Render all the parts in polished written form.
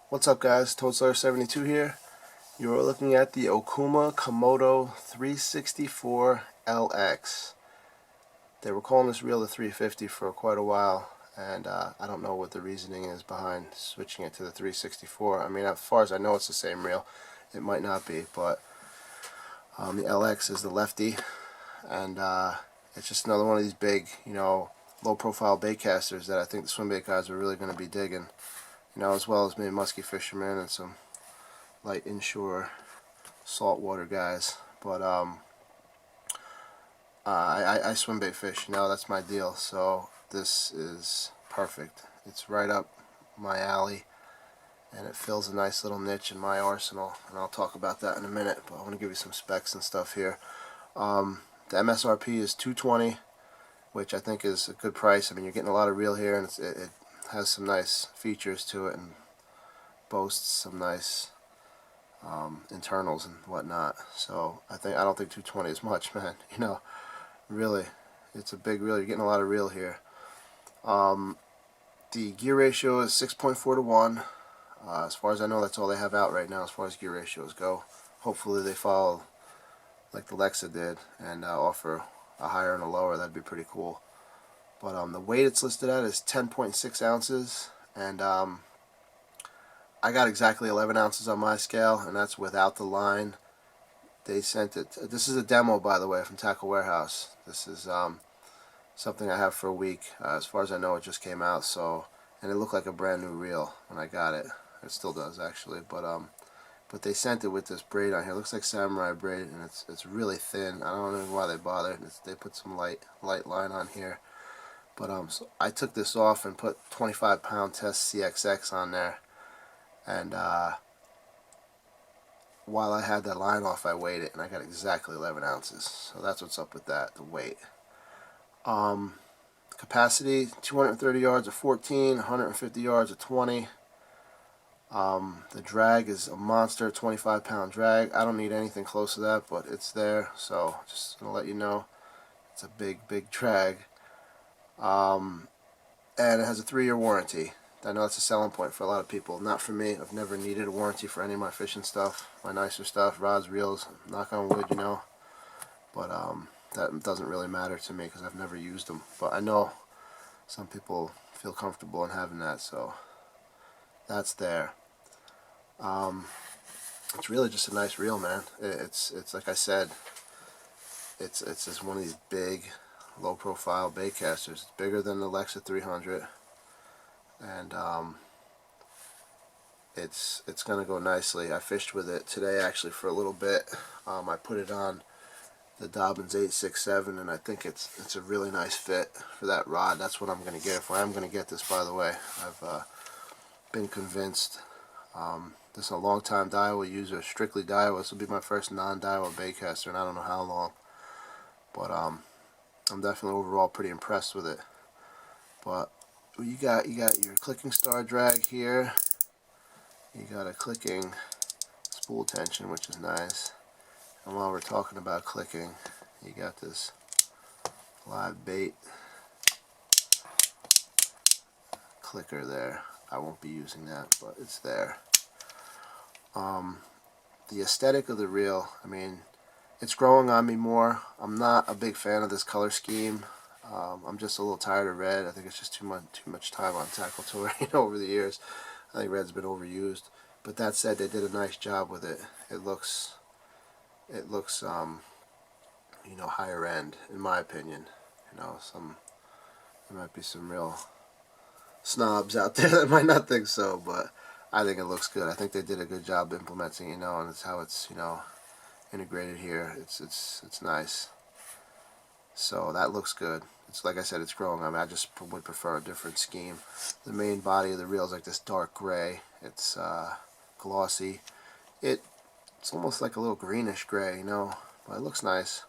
What's up, guys? ToadSlayer72 here. You're looking at the Okuma Komodo 364 LX. They were calling this reel the 350 for quite a while, and I don't know what the reasoning is behind switching it to the 364. I mean, as far as I know, it's the same reel. It might not be, but the LX is the lefty, and it's just another one of these big, low-profile baitcasters that I think the swim bait guys are really going to be digging. As well as maybe musky fishermen and some light inshore saltwater guys. But I swim bait fish, that's my deal. So this is perfect. It's right up my alley, and it fills a nice little niche in my arsenal. And I'll talk about that in a minute. But I want to give you some specs and stuff here. The MSRP is $220, which I think is a good price. I mean, you're getting a lot of reel here, and it has some nice features to it and boasts some nice internals and whatnot. So I don't think 220 is much, man. Really, it's a big reel. You're getting a lot of reel here. The gear ratio is 6.4 to 1. As far as I know, that's all they have out right now as far as gear ratios go. Hopefully they follow like the Lexa did and offer a higher and a lower. That'd be pretty cool. But the weight it's listed at is 10.6 ounces, and I got exactly 11 ounces on my scale, and that's without the line. They sent it. This is a demo, by the way, from Tackle Warehouse. This is something I have for a week. As far as I know, it just came out, and it looked like a brand new reel when I got it. It still does, actually, but they sent it with this braid on here. It looks like samurai braid, and it's really thin. I don't know why they bothered. They put some light line on here. But so I took this off and put 25-pound test CXX on there, and while I had that line off, I weighed it, and I got exactly 11 ounces. So that's what's up with that, the weight. Capacity, 230 yards of 14, 150 yards of 20. The drag is a monster 25-pound drag. I don't need anything close to that, but it's there, so just going to let you know it's a big drag. And it has a 3-year warranty. I know that's a selling point for a lot of people. Not for me. I've never needed a warranty for any of my fishing stuff, my nicer stuff, rods, reels, knock on wood, But that doesn't really matter to me because I've never used them. But I know some people feel comfortable in having that, so that's there. It's really just a nice reel, man. It's like I said, it's just one of these big, low-profile baitcasters. It's bigger than the Lexa 300, and it's gonna go nicely. I fished with it today actually for a little bit. I put it on the Dobbins 867, and I think it's a really nice fit for that rod. That's what I'm gonna get if I am gonna get this. By the way, I've been convinced. This is a long-time Daiwa user, strictly Daiwa. This will be my first non-Daiwa baitcaster, and I don't know how long. But I'm definitely overall pretty impressed with it. But you got your clicking star drag here. You got a clicking spool tension, which is nice. And while we're talking about clicking, you got this live bait clicker there. I won't be using that, but it's there. The aesthetic of the reel, I mean, it's growing on me more. I'm not a big fan of this color scheme. I'm just a little tired of red. I think it's just too much time on Tackle Tour, over the years. I think red's been overused. But that said, they did a nice job with it. It looks higher end, in my opinion. There might be some real snobs out there that might not think so, but I think it looks good. I think they did a good job implementing, and it's how it's, integrated here. It's nice. So that looks good. It's like I said, it's growing. I mean, I just would prefer a different scheme. The main body of the reel is like this dark gray. It's glossy. It's almost like a little greenish gray, but it looks nice.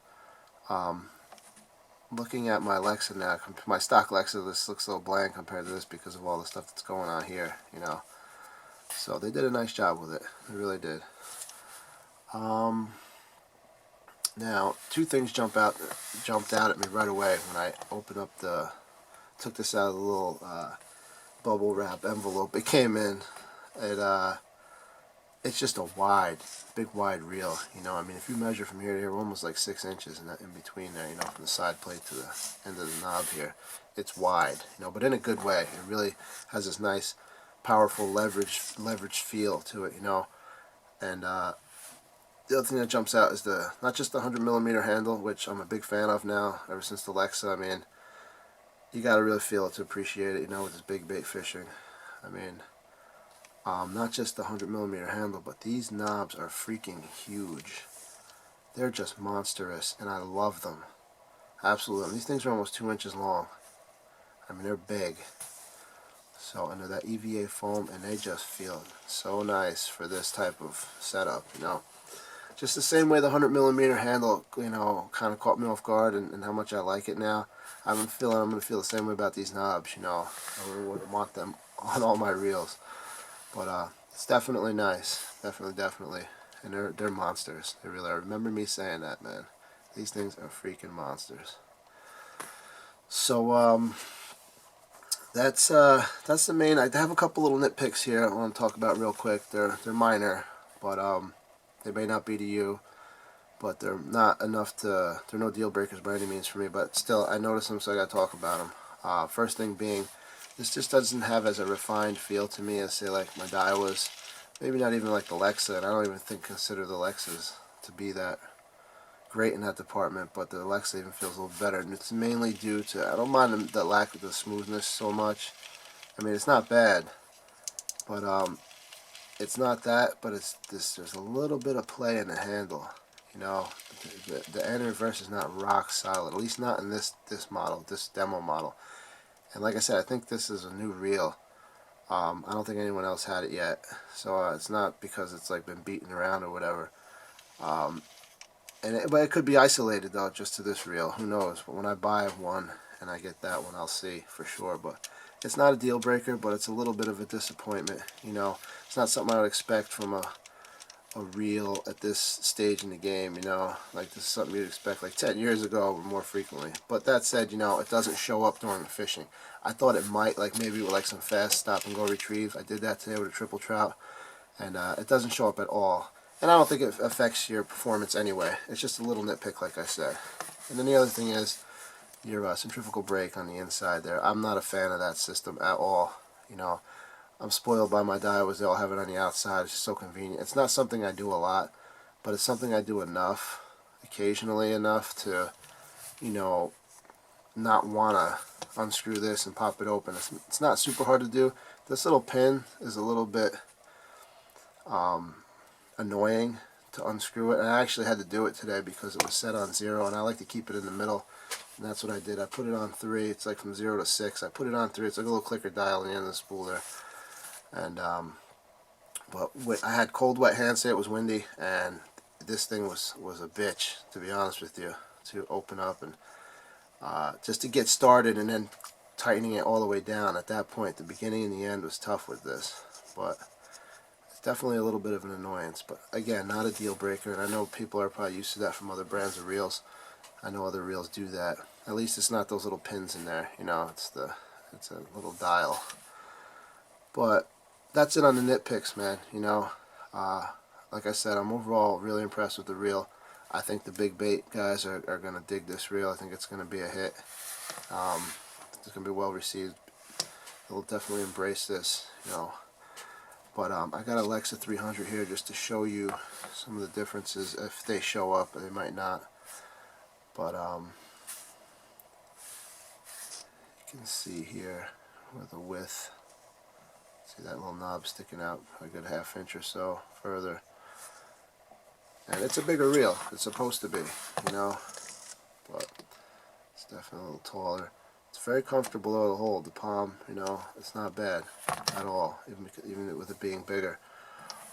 Looking at my Lexa now, my stock Lexa, this looks a little bland compared to this because of all the stuff that's going on here, So they did a nice job with it. They really did. Now, two things jumped out at me right away when I opened up took this out of the little bubble wrap envelope it came in. it's just a big wide reel. You know, I mean, if you measure from here to here, we're almost like 6 inches in between there. You know, from the side plate to the end of the knob here, it's wide. You know, but in a good way. It really has this nice, powerful leverage feel to it. You know, and the other thing that jumps out is not just the 100mm handle, which I'm a big fan of now ever since the Lexa. I mean, you got to really feel it to appreciate it. You know, with this big bait fishing. I mean. Not just the 100mm handle, but these knobs are freaking huge. They're just monstrous, and I love them. Absolutely. These things are almost 2 inches long. I mean, they're big. So under that EVA foam, and they just feel so nice for this type of setup, you know. Just the same way the 100mm handle, you know, kind of caught me off guard, and how much I like it now. I'm going to feel the same way about these knobs, you know. I really wouldn't want them on all my reels. But it's definitely nice, definitely, and they're monsters. They really are. I remember me saying that, man. These things are freaking monsters. So that's the main. I have a couple little nitpicks here I want to talk about real quick. They're minor, but they may not be to you, but they're not enough to. They're no deal breakers by any means for me. But still, I noticed them, so I got to talk about them. First thing being, this just doesn't have as a refined feel to me as, say, like my Daiwas. Maybe not even like the Lexa, and I don't even consider the Lexas to be that great in that department, but the Lexa even feels a little better, and it's mainly due to, I don't mind the lack of the smoothness so much. I mean, it's not bad, but it's not that, but it's this, there's a little bit of play in the handle. You know, the end reverse is not rock solid, at least not in this model, this demo model. And like I said, I think this is a new reel. I don't think anyone else had it yet, so it's not because it's like been beaten around or whatever. But it could be isolated though, just to this reel. Who knows? But when I buy one and I get that one, I'll see for sure. But it's not a deal breaker, but it's a little bit of a disappointment. You know, it's not something I would expect from a reel at this stage in the game, you know. Like, this is something you'd expect like 10 years ago or more frequently. But that said, you know, it doesn't show up during the fishing. I thought it might, like maybe with like some fast stop and go retrieve. I did that today with a triple trout, and it doesn't show up at all. And I don't think it affects your performance anyway. It's just a little nitpick, like I said. And then the other thing is your centrifugal brake on the inside there. I'm not a fan of that system at all, you know. I'm spoiled by my Daiwas. They all have it on the outside. It's just so convenient. It's not something I do a lot, but it's something I do enough, occasionally enough to, you know, not want to unscrew this and pop it open. It's not super hard to do. This little pin is a little bit annoying to unscrew it. And I actually had to do it today because it was set on 0, and I like to keep it in the middle. And that's what I did. I put it on 3. It's like from 0 to 6. I put it on 3. It's like a little clicker dial on the end of the spool there. And but I had cold, wet hands. It was windy, and this thing was a bitch, to be honest with you, to open up and just to get started, and then tightening it all the way down. At that point, the beginning and the end was tough with this, but it's definitely a little bit of an annoyance. But again, not a deal breaker, and I know people are probably used to that from other brands of reels. I know other reels do that. At least it's not those little pins in there, you know. It's a little dial. But that's it on the nitpicks, man. You know, like I said, I'm overall really impressed with the reel. I think the big bait guys are going to dig this reel. I think it's going to be a hit. It's going to be well received. They'll definitely embrace this, you know. But I got a Lexa 300 here just to show you some of the differences. If they show up, they might not. But you can see here with the width. See that little knob sticking out a good ½ inch or so further. And it's a bigger reel. It's supposed to be, you know. But it's definitely a little taller. It's very comfortable to hold. The palm, you know, it's not bad at all, even with it being bigger.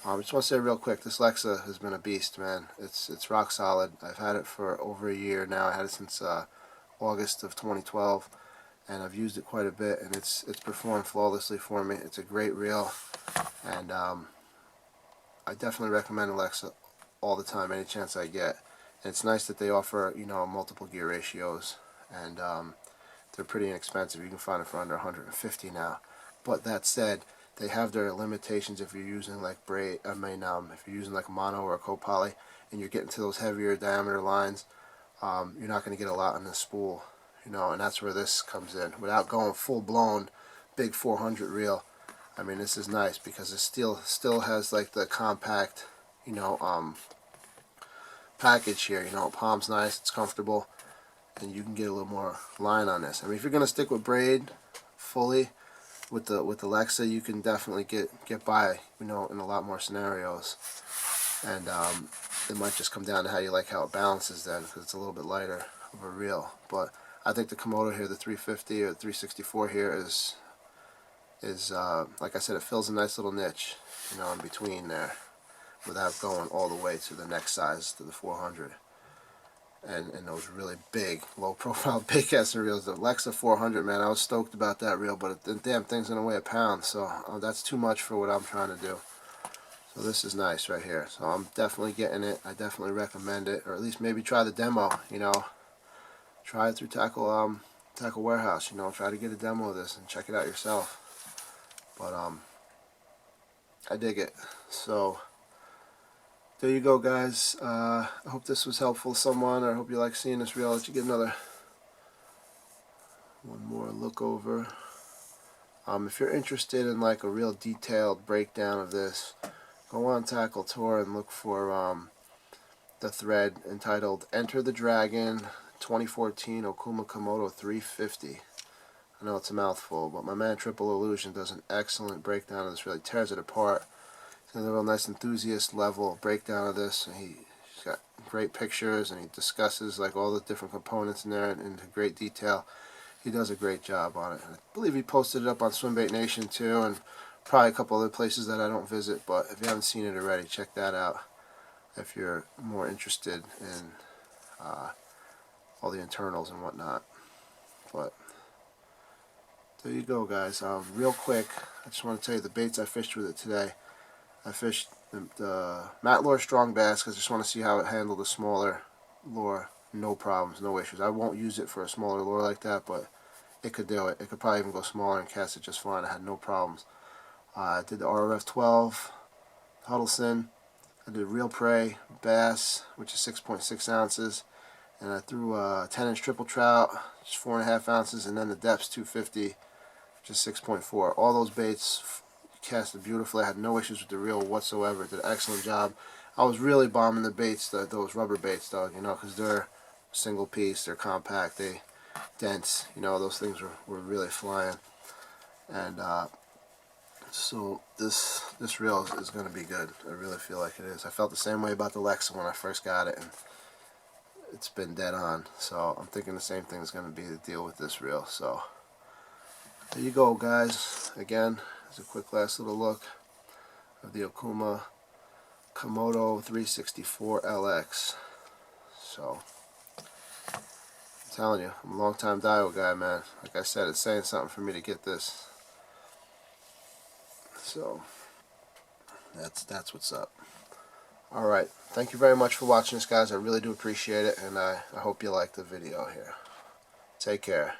I just want to say real quick, this Lexa has been a beast, man. It's rock solid. I've had it for over a year now. I had it since August of 2012. And I've used it quite a bit, and it's performed flawlessly for me. It's a great reel, and I definitely recommend Lexa all the time, any chance I get. And it's nice that they offer, you know, multiple gear ratios, and they're pretty inexpensive. You can find it for under $150 now. But that said, they have their limitations if you're using like braid. If you're using like a mono or a co-poly, and you're getting to those heavier diameter lines, you're not going to get a lot on this spool, you know, and that's where this comes in. Without going full-blown big 400 reel, I mean, this is nice because it still has like the compact, you know, package here. You know, palm's nice, it's comfortable, and you can get a little more line on this. I mean, if you're going to stick with braid fully with the Lexa, you can definitely get by, you know, in a lot more scenarios. And it might just come down to how you like how it balances then, because it's a little bit lighter of a reel. But I think the Komodo here, the 350 or the 364 here is like I said, it fills a nice little niche, you know, in between there, without going all the way to the next size, to the 400. And those really big, low profile, big ass reels. The Lexa 400, man, I was stoked about that reel, but the damn thing's gonna weigh a pound, so that's too much for what I'm trying to do. So this is nice right here. So I'm definitely getting it. I definitely recommend it, or at least maybe try the demo, you know. Try it through Tackle Warehouse, you know, try to get a demo of this and check it out yourself. But I dig it. So there you go, guys. I hope this was helpful to someone, or I hope you like seeing this reel. I'll let you get one more look over. If you're interested in like a real detailed breakdown of this, go on Tackle Tour and look for the thread entitled Enter the Dragon 2014 Okuma Komodo 350. I know it's a mouthful, but my man Triple Illusion does an excellent breakdown of this. Really tears it apart. He's got a real nice enthusiast level breakdown of this. And he's got great pictures, and he discusses like all the different components in there in great detail. He does a great job on it. I believe he posted it up on Swimbait Nation too, and probably a couple other places that I don't visit. But if you haven't seen it already, check that out if you're more interested in all the internals and whatnot. But there you go, guys. Real quick, I just want to tell you the baits I fished with it today. I fished the Matt Lure Strong Bass because I just want to see how it handled a smaller lure. No problems, no issues. I won't use it for a smaller lure like that, but it could do it. It could probably even go smaller and cast it just fine. I had no problems. I did the RRF 12 Huddleston. I did Real Prey Bass, which is 6.6 ounces. And I threw a 10-inch triple trout, just 4.5 ounces, and then the depths 250, which is 6.4. All those baits casted beautifully. I had no issues with the reel whatsoever. Did an excellent job. I was really bombing the baits, those rubber baits, though, you know, because they're single piece, they're compact, they dense, you know, those things were really flying. And so this reel is going to be good. I really feel like it is. I felt the same way about the Lexa when I first got it, and it's been dead on. So I'm thinking the same thing is going to be the deal with this reel. So there you go, guys. Again, here's a quick last little look of the Okuma Komodo 364 LX. So I'm telling you, I'm a long time Dio guy, man. Like I said, it's saying something for me to get this. So that's what's up. Alright, thank you very much for watching this, guys. I really do appreciate it, and I hope you liked the video here. Take care.